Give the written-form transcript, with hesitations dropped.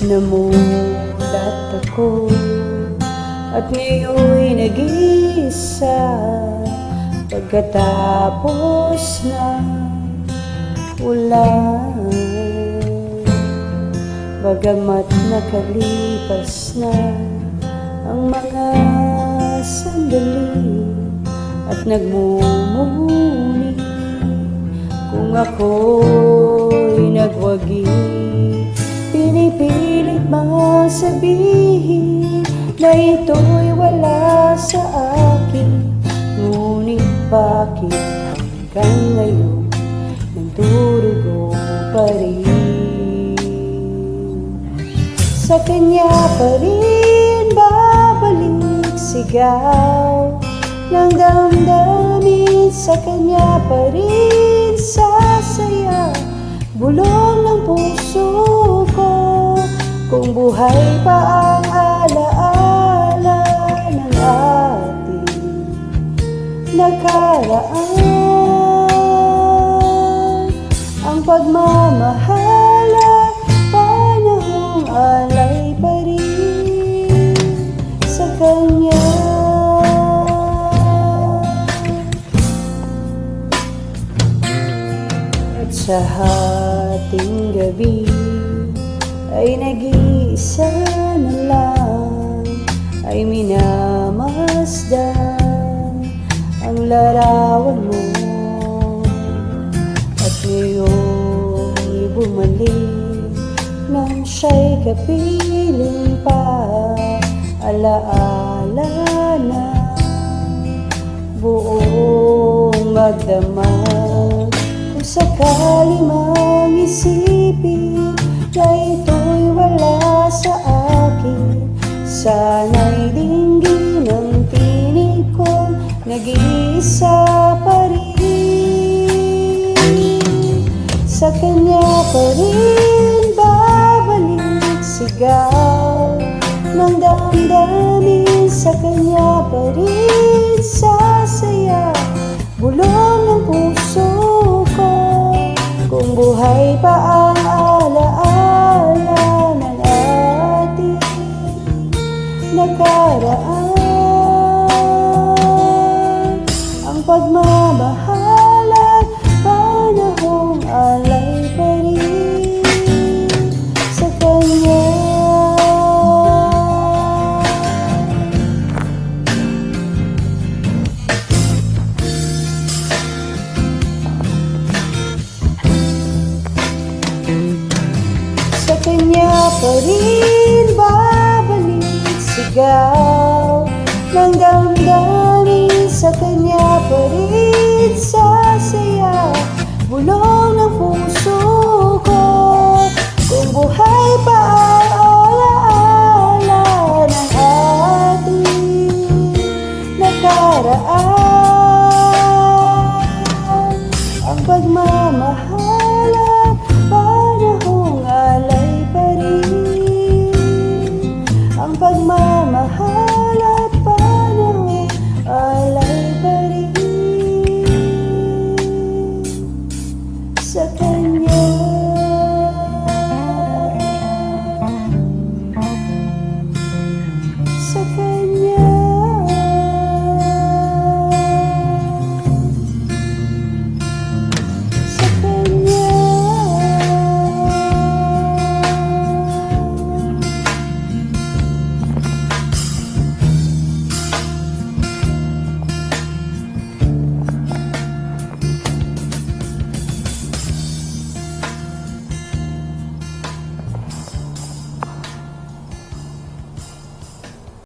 Namulat ako at ngayon'y nag-iisa, pagkatapos ng ulan. Bagamat nakalipas na ang mga sandali at nagmumuni, kung ako'y nagwagi, pinipilit mang sabihin na ito'y wala sa akin. Ngunit bakit hanggang ngayon nagdurugo pa rin? Sa kanya pa rin babalik sigaw ng damdamin, sa kanya pa rin sasaya bulong ng puso ko. Kung buhay pa ang alaala ng ating nakaraan, ang pagmamahal at panahong alay pa rin sa kanya. At sa hating gabi ay nag-iisa na lang, ay minamasdan ang larawan mo. At ngayon'y bumalik nang siya'y kapiling pa, alaala na buong magdamag. Kung sakali mang isipin na ito'y wala sa akin, sana'y dinggin ang tinig kong nag-iisa pa rin. Sa kanya pa rin babalik sigaw ng damdamin, sa kanya pa rin sasaya bulong ng puso ko. Kung buhay pa ang alaala ng ating nakaraan, ang pagmamahal at panahong alay pa rin sa kanya. Sa kanya pa rin babalik sigaw ng damdamin, sa kanya pa rin